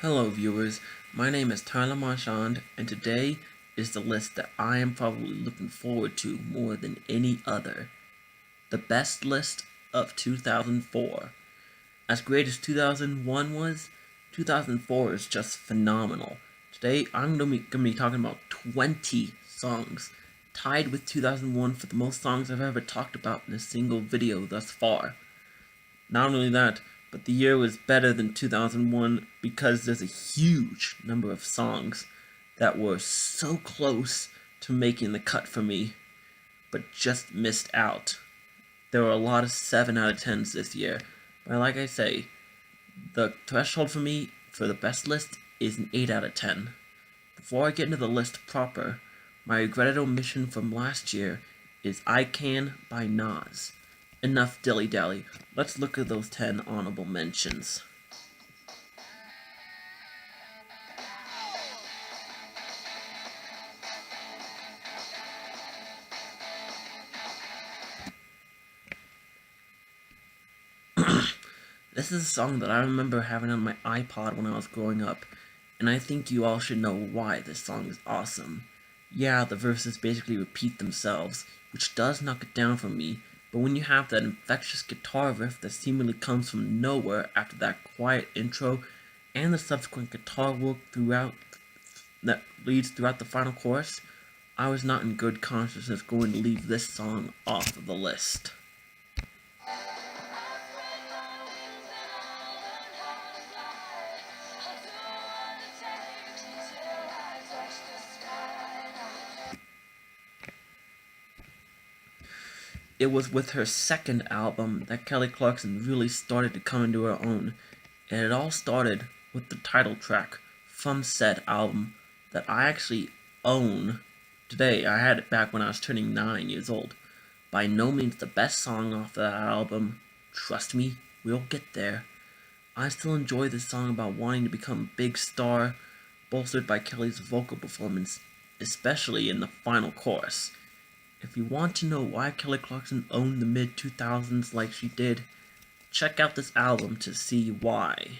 Hello viewers, my name is Tyler Marchand, and today is the list that I am probably looking forward to more than any other. The best list of 2004. As great as 2001 was, 2004 is just phenomenal. Today I'm going to be talking about 20 songs, tied with 2001 for the most songs I've ever talked about in a single video thus far. Not only that, but the year was better than 2001 because there's a huge number of songs that were so close to making the cut for me, but just missed out. There were a lot of 7 out of 10s this year, but like I say, the threshold for me for the best list is an 8 out of 10. Before I get into the list proper, my regretted omission from last year is I Can by Nas. Enough dilly-dally, let's look at those 10 honorable mentions. This is a song that I remember having on my iPod when I was growing up, and I think you all should know why this song is awesome. Yeah, the verses basically repeat themselves, which does knock it down for me, but when you have that infectious guitar riff that seemingly comes from nowhere after that quiet intro, and the subsequent guitar work that leads throughout the final chorus, I was not in good consciousness going to leave this song off of the list. It was with her second album that Kelly Clarkson really started to come into her own, and it all started with the title track from said album that I actually own today. I had it back when I was turning 9 years old. By no means the best song off that album. Trust me, we'll get there. I still enjoy this song about wanting to become a big star, bolstered by Kelly's vocal performance, especially in the final chorus. If you want to know why Kelly Clarkson owned the mid-2000s like she did, check out this album to see why.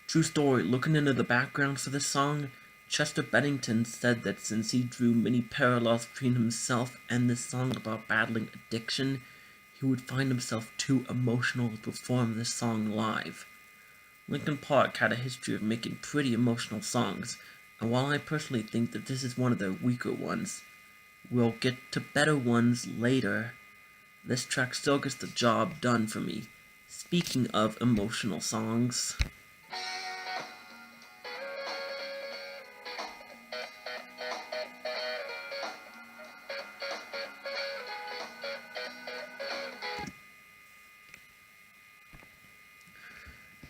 True story, looking into the background for this song, Chester Bennington said that since he drew many parallels between himself and this song about battling addiction, he would find himself too emotional to perform this song live. Linkin Park had a history of making pretty emotional songs, and while I personally think that this is one of their weaker ones, we'll get to better ones later, this track still gets the job done for me. Speaking of emotional songs,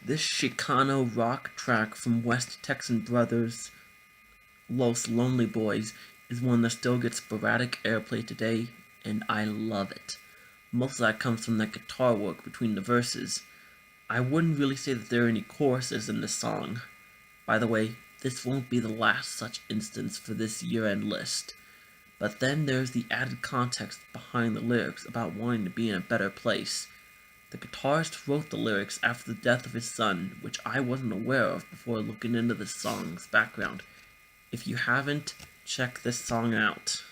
this Chicano rock track from West Texan brothers Los Lonely Boys is one that still gets sporadic airplay today, and I love it. Most of that comes from that guitar work between the verses. I wouldn't really say that there are any choruses in this song. By the way, this won't be the last such instance for this year-end list. But then there's the added context behind the lyrics about wanting to be in a better place. The guitarist wrote the lyrics after the death of his son, which I wasn't aware of before looking into the song's background. If you haven't, check this song out.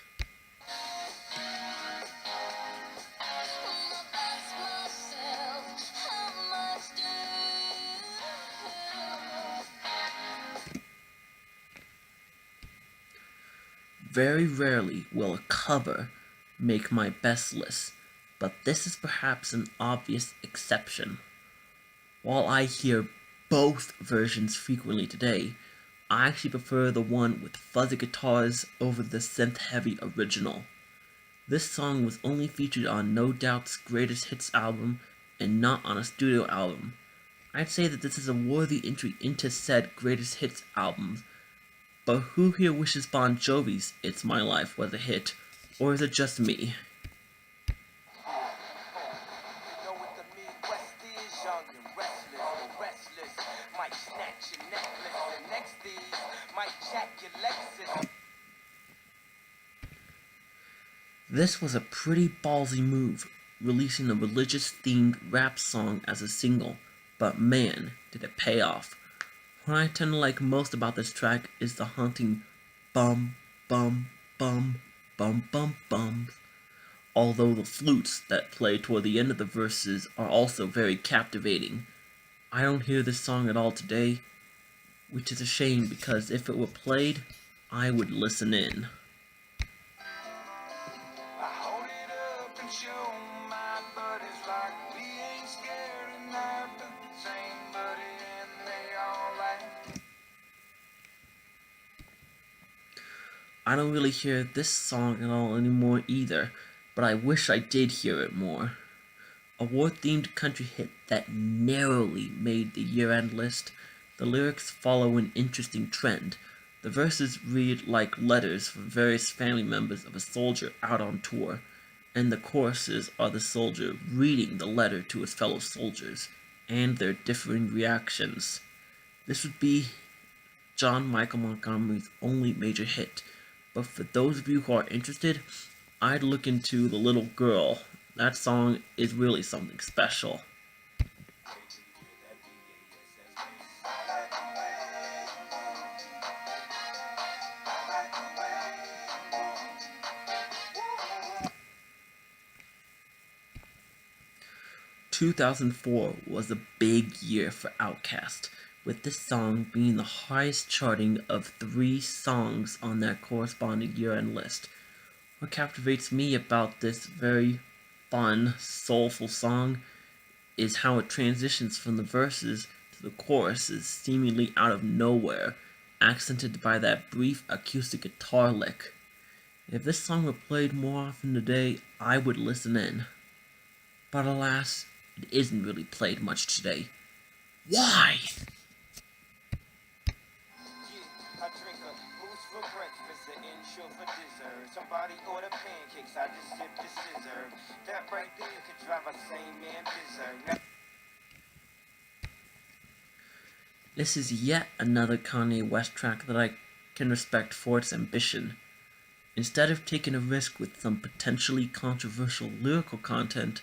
Very rarely will a cover make my best list, but this is perhaps an obvious exception. While I hear both versions frequently today, I actually prefer the one with fuzzy guitars over the synth-heavy original. This song was only featured on No Doubt's Greatest Hits album and not on a studio album. I'd say that this is a worthy entry into said Greatest Hits albums, but who here wishes Bon Jovi's It's My Life was a hit, or is it just me? This was a pretty ballsy move, releasing a religious-themed rap song as a single, but man, did it pay off. What I tend to like most about this track is the haunting bum, bum, bum, bum, bum, bum. Although the flutes that play toward the end of the verses are also very captivating. I don't hear this song at all today, which is a shame because if it were played, I would listen in. I don't really hear this song at all anymore either, but I wish I did hear it more. A war-themed country hit that narrowly made the year-end list. The lyrics follow an interesting trend. The verses read like letters from various family members of a soldier out on tour, and the choruses are the soldier reading the letter to his fellow soldiers, and their differing reactions. This would be John Michael Montgomery's only major hit, but for those of you who are interested, I'd look into The Little Girl. That song is really something special. "2004 was a big year for Outkast, with this song being the highest charting of 3 songs on their corresponding year-end list. What captivates me about this very fun, soulful song is how it transitions from the verses to the choruses seemingly out of nowhere, accented by that brief acoustic guitar lick. If this song were played more often today, I would listen in. But alas, it isn't really played much today. Why? Somebody order pancakes, I just sip the scissor. That right there could drive a sane man berserk. This is yet another Kanye West track that I can respect for its ambition. Instead of taking a risk with some potentially controversial lyrical content,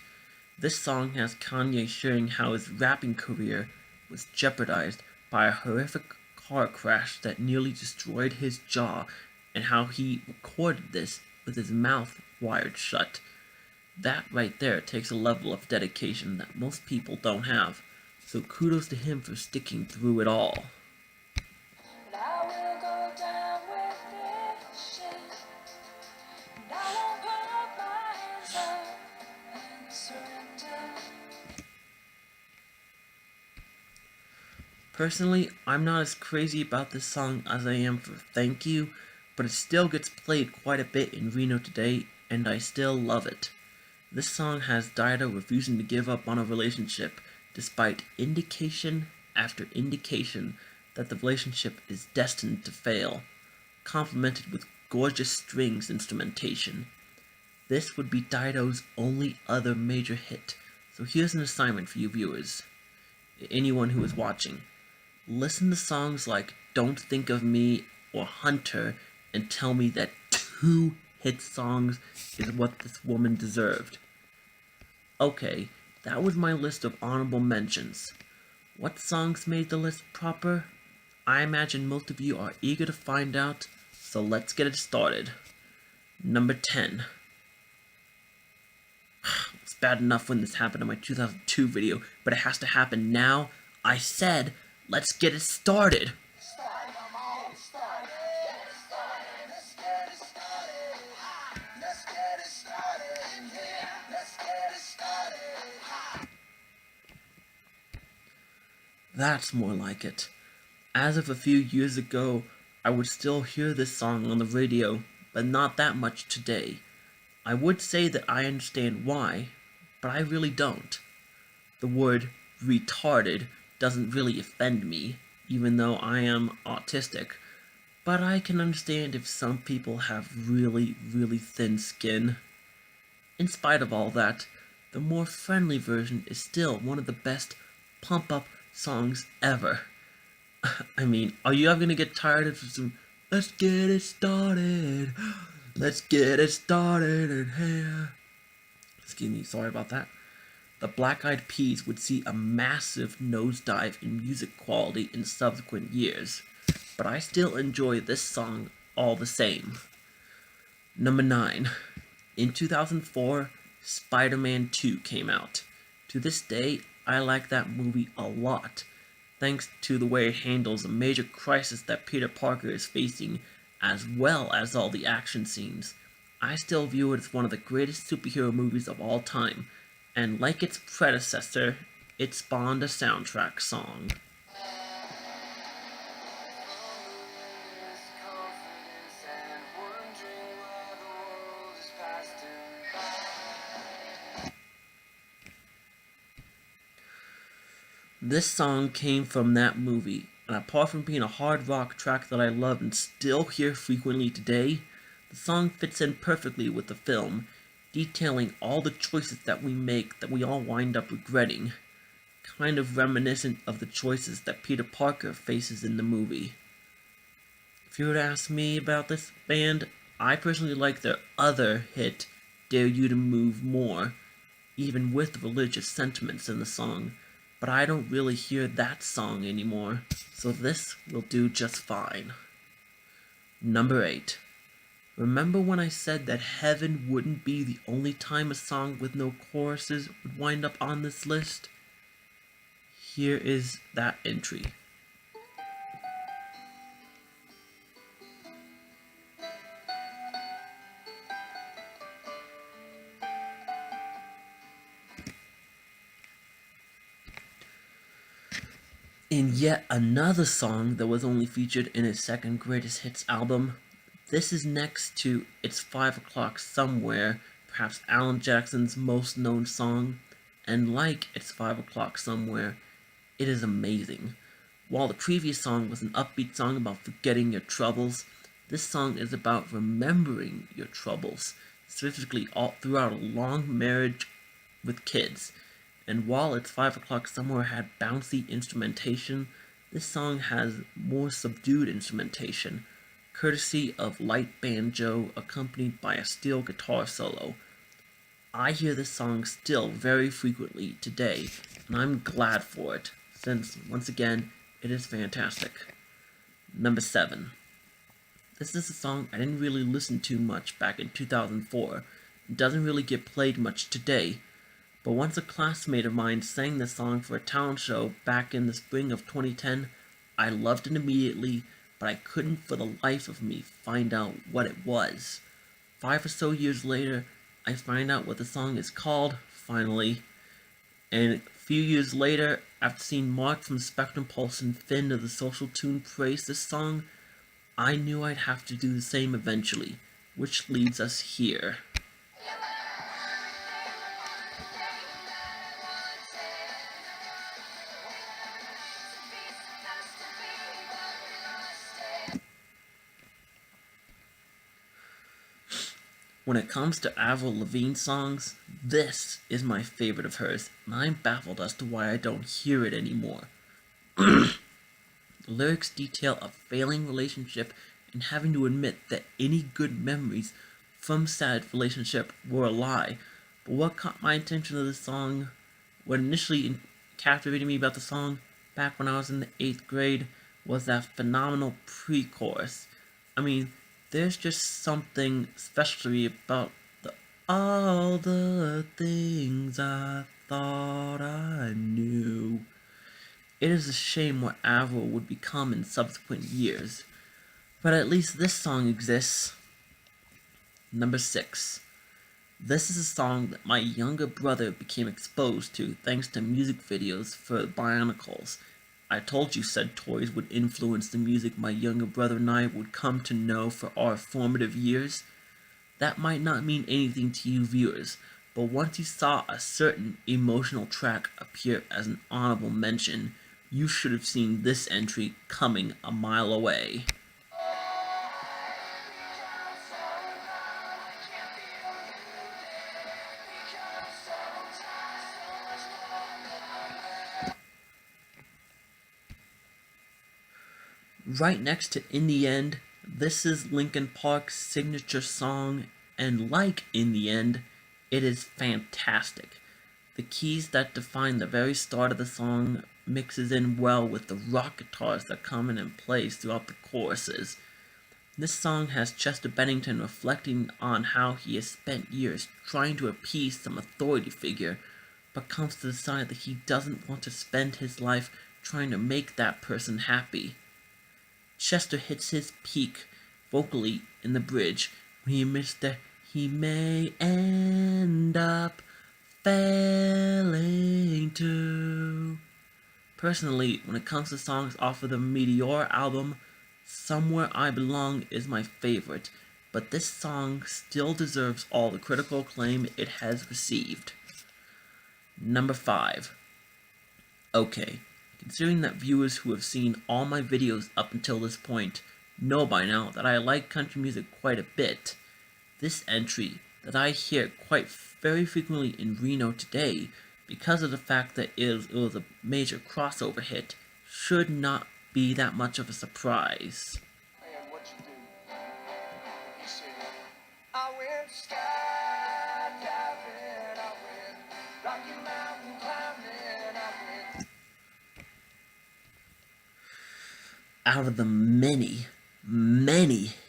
this song has Kanye sharing how his rapping career was jeopardized by a horrific car crash that nearly destroyed his jaw, and how he recorded this with his mouth wired shut. That right there takes a level of dedication that most people don't have, so kudos to him for sticking through it all. Personally, I'm not as crazy about this song as I am for Thank You, but it still gets played quite a bit in Reno today, and I still love it. This song has Dido refusing to give up on a relationship, despite indication after indication that the relationship is destined to fail, complemented with gorgeous strings instrumentation. This would be Dido's only other major hit, so here's an assignment for you viewers, anyone who is watching. Listen to songs like Don't Think of Me or Hunter and tell me that 2 hit songs is what this woman deserved. Okay, that was my list of honorable mentions. What songs made the list proper? I imagine most of you are eager to find out, so let's get it started. Number 10. It's bad enough when this happened in my 2002 video, but it has to happen now. I said, let's get it started. That's more like it. As of a few years ago, I would still hear this song on the radio, but not that much today. I would say that I understand why, but I really don't. The word retarded doesn't really offend me, even though I am autistic, but I can understand if some people have really, really thin skin. In spite of all that, the more friendly version is still one of the best pump-up songs ever. I mean, are you ever gonna get tired of some let's get it started? Let's get it started in here. Excuse me, sorry about that. The Black Eyed Peas would see a massive nosedive in music quality in subsequent years, but I still enjoy this song all the same. Number 9. In 2004, Spider-Man 2 came out. To this day, I like that movie a lot, thanks to the way it handles a major crisis that Peter Parker is facing, as well as all the action scenes. I still view it as one of the greatest superhero movies of all time, and like its predecessor, it spawned a soundtrack song. This song came from that movie, and apart from being a hard rock track that I love and still hear frequently today, the song fits in perfectly with the film, detailing all the choices that we make that we all wind up regretting, kind of reminiscent of the choices that Peter Parker faces in the movie. If you were to ask me about this band, I personally like their other hit, Dare You to Move More, even with religious sentiments in the song, but I don't really hear that song anymore, so this will do just fine. Number 8. Remember when I said that Heaven wouldn't be the only time a song with no choruses would wind up on this list? Here is that entry. In yet another song that was only featured in his second greatest hits album, this is next to It's 5 O'Clock Somewhere, perhaps Alan Jackson's most known song, and like It's 5 O'Clock Somewhere, it is amazing. While the previous song was an upbeat song about forgetting your troubles, this song is about remembering your troubles, specifically all throughout a long marriage with kids. And while It's 5 O'Clock Somewhere had bouncy instrumentation, this song has more subdued instrumentation, courtesy of light banjo accompanied by a steel guitar solo. I hear this song still very frequently today, and I'm glad for it, since, once again, it is fantastic. Number 7. This is a song I didn't really listen to much back in 2004. It doesn't really get played much today, but once a classmate of mine sang this song for a talent show back in the spring of 2010, I loved it immediately, but I couldn't for the life of me find out what it was. 5 or so years later, I find out what the song is called, finally, and a few years later, after seeing Mark from Spectrum Pulse and Finn of the Social Tune praise this song, I knew I'd have to do the same eventually, which leads us here. When it comes to Avril Lavigne songs, this is my favorite of hers, and I'm baffled as to why I don't hear it anymore. The lyrics detail a failing relationship and having to admit that any good memories from said relationship were a lie. But what caught my attention to the song, what initially captivated me about the song back when I was in the 8th grade, was that phenomenal pre-chorus. I mean, there's just something special about the all the things I thought I knew. It is a shame what Avril would become in subsequent years, but at least this song exists. Number 6. This is a song that my younger brother became exposed to thanks to music videos for Bionicles. I told you said toys would influence the music my younger brother and I would come to know for our formative years. That might not mean anything to you viewers, but once you saw a certain emotional track appear as an honorable mention, you should have seen this entry coming a mile away. Right next to In the End, this is Linkin Park's signature song, and like In the End, it is fantastic. The keys that define the very start of the song mixes in well with the rock guitars that come in and plays throughout the choruses. This song has Chester Bennington reflecting on how he has spent years trying to appease some authority figure, but comes to decide that he doesn't want to spend his life trying to make that person happy. Chester hits his peak vocally in the bridge when he admits that he may end up failing to. Personally, when it comes to songs off of the Meteor album, Somewhere I Belong is my favorite, but this song still deserves all the critical acclaim it has received. Number 5. Okay, considering that viewers who have seen all my videos up until this point know by now that I like country music quite a bit, this entry that I hear quite very frequently in Reno today because of the fact that it was a major crossover hit should not be that much of a surprise. And what you do? You say, I went skydiving, I went Rocky Mountain climbing, I went. Out of the many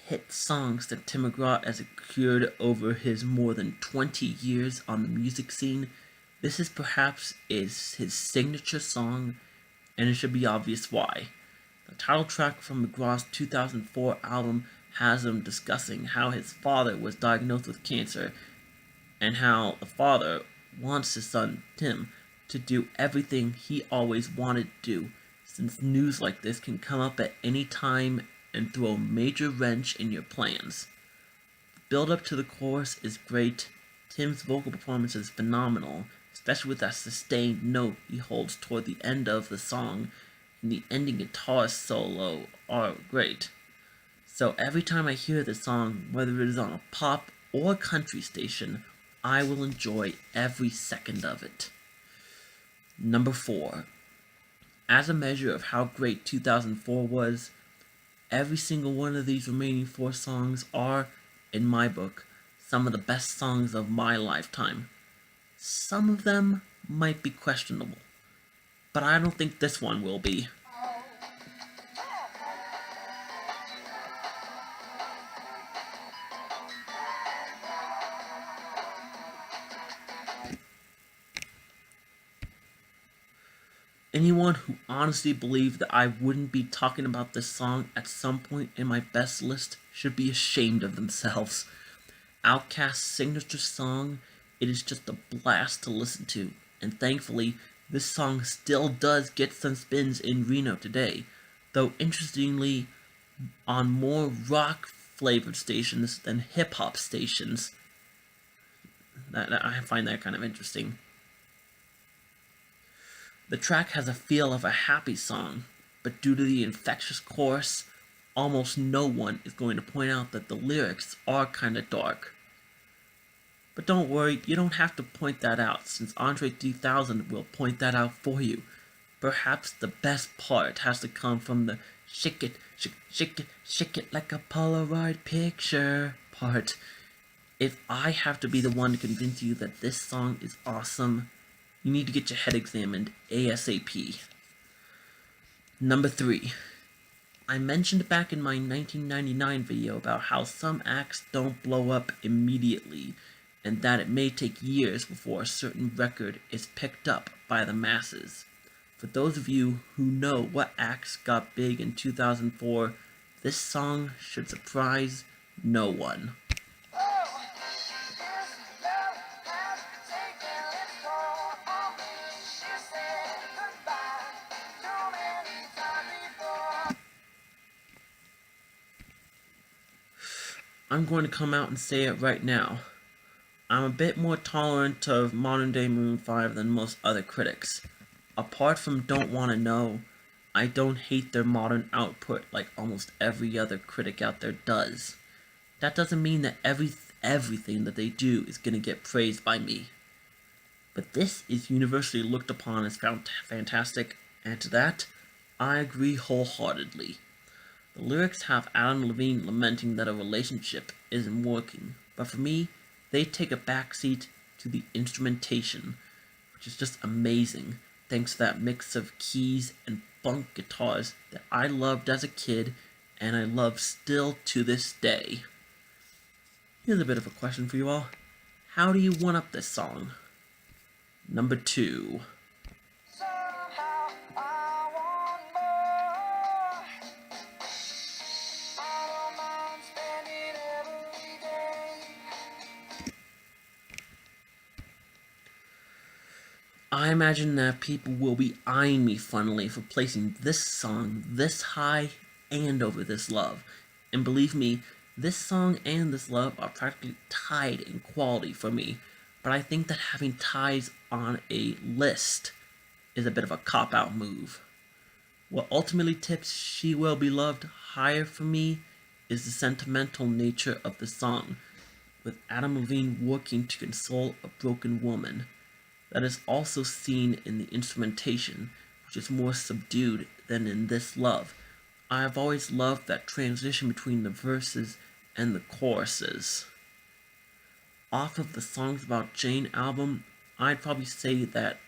hit songs that Tim McGraw has accrued over his more than 20 years on the music scene, this is perhaps his signature song, and it should be obvious why. The title track from McGraw's 2004 album has him discussing how his father was diagnosed with cancer, and how the father wants his son, Tim, to do everything he always wanted to do, since news like this can come up at any time and throw a major wrench in your plans. The build-up to the chorus is great. Tim's vocal performance is phenomenal, especially with that sustained note he holds toward the end of the song, and the ending guitar solo are great. So every time I hear this song, whether it is on a pop or country station, I will enjoy every second of it. Number 4. As a measure of how great 2004 was, every single one of these remaining 4 songs are, in my book, some of the best songs of my lifetime. Some of them might be questionable, but I don't think this one will be. Anyone who honestly believed that I wouldn't be talking about this song at some point in my best list should be ashamed of themselves. Outkast's signature song, it is just a blast to listen to, and thankfully, this song still does get some spins in Reno today, though interestingly, on more rock-flavored stations than hip-hop stations. I find that kind of interesting. The track has a feel of a happy song, but due to the infectious chorus, almost no one is going to point out that the lyrics are kinda dark. But don't worry, you don't have to point that out, since Andre 3000 will point that out for you. Perhaps the best part has to come from the shake it, shake it like a Polaroid picture part. If I have to be the one to convince you that this song is awesome, you need to get your head examined ASAP. Number 3. I mentioned back in my 1999 video about how some acts don't blow up immediately, and that it may take years before a certain record is picked up by the masses. For those of you who know what acts got big in 2004, this song should surprise no one. I'm going to come out and say it right now. I'm a bit more tolerant of modern day Maroon 5 than most other critics. Apart from Don't Wanna Know, I don't hate their modern output like almost every other critic out there does. That doesn't mean that everything that they do is gonna get praised by me. But this is universally looked upon as fantastic, and to that, I agree wholeheartedly. The lyrics have Adam Levine lamenting that a relationship isn't working, but for me, they take a backseat to the instrumentation, which is just amazing, thanks to that mix of keys and funk guitars that I loved as a kid and I love still to this day. Here's a bit of a question for you all. How do you one-up this song? Number 2. Somehow I want more. I don't mind spending every day. I imagine that people will be eyeing me funnily for placing this song this high and over This Love. And believe me, this song and This Love are practically tied in quality for me. But I think that having ties on a list is a bit of a cop-out move. What ultimately tips She Will Be Loved higher for me is the sentimental nature of the song, with Adam Levine working to console a broken woman. That is also seen in the instrumentation, which is more subdued than in This Love. I have always loved that transition between the verses and the choruses. Off of the Songs About Jane album, I'd probably say that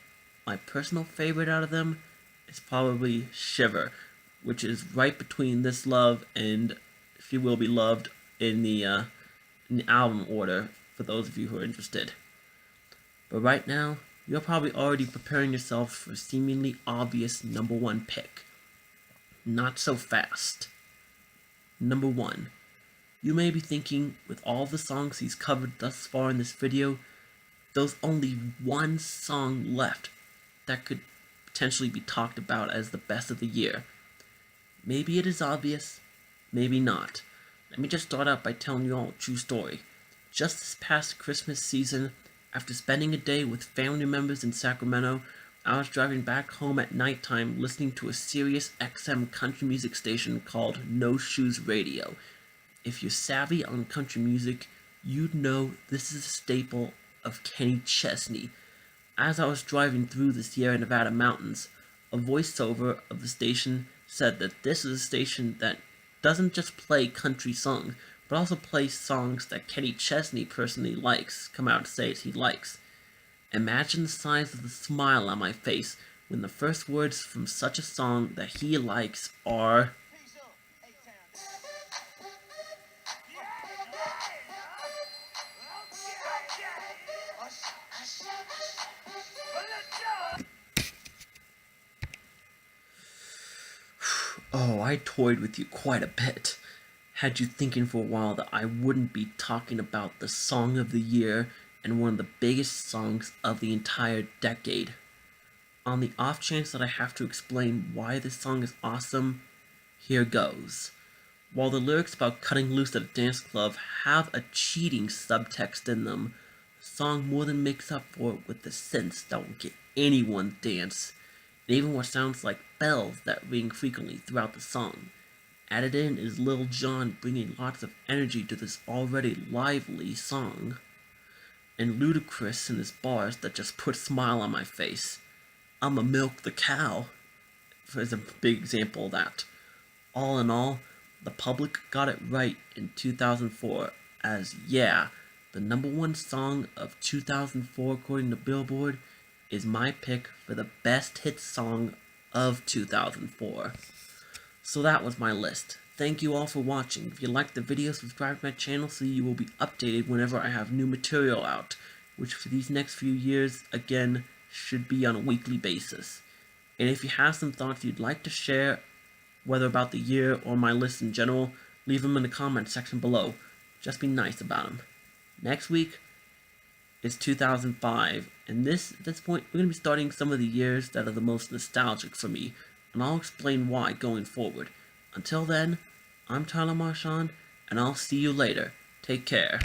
my personal favorite out of them is probably Shiver, which is right between This Love and She Will Be Loved in the album order, for those of you who are interested. But right now, you're probably already preparing yourself for a seemingly obvious number 1 pick. Not so fast. Number 1. You may be thinking, with all the songs he's covered thus far in this video, there's only one song left that could potentially be talked about as the best of the year. Maybe it is obvious, maybe not. Let me just start out by telling you all a true story. Just this past Christmas season, after spending a day with family members in Sacramento, I was driving back home at nighttime listening to a Sirius XM country music station called No Shoes Radio. If you're savvy on country music, you'd know this is a staple of Kenny Chesney. As I was driving through the Sierra Nevada mountains, a voiceover of the station said that this is a station that doesn't just play country songs, but also plays songs that Kenny Chesney personally likes, come out and says he likes. Imagine the size of the smile on my face when the first words from such a song that he likes are, Peace up, A-Town. oh, I toyed with you quite a bit. Had you thinking for a while that I wouldn't be talking about the song of the year and one of the biggest songs of the entire decade. On the off chance that I have to explain why this song is awesome, here goes. While the lyrics about cutting loose at a dance club have a cheating subtext in them, the song more than makes up for it with the synths that will get anyone dance, and even what sounds like bells that ring frequently throughout the song. Added in is Lil Jon bringing lots of energy to this already lively song, and Ludacris in his bars that just put a smile on my face. I'ma milk the cow is a big example of that. All in all, the public got it right in 2004 as, yeah, the number 1 song of 2004 according to Billboard is my pick for the best hit song of 2004. So that was my list. Thank you all for watching. If you liked the video, subscribe to my channel so you will be updated whenever I have new material out, which for these next few years, again, should be on a weekly basis. And if you have some thoughts you'd like to share, whether about the year or my list in general, leave them in the comment section below. Just be nice about them. Next week is 2005, and at this point, we're going to be starting some of the years that are the most nostalgic for me, and I'll explain why going forward. Until then, I'm Tyler Marchand, and I'll see you later. Take care.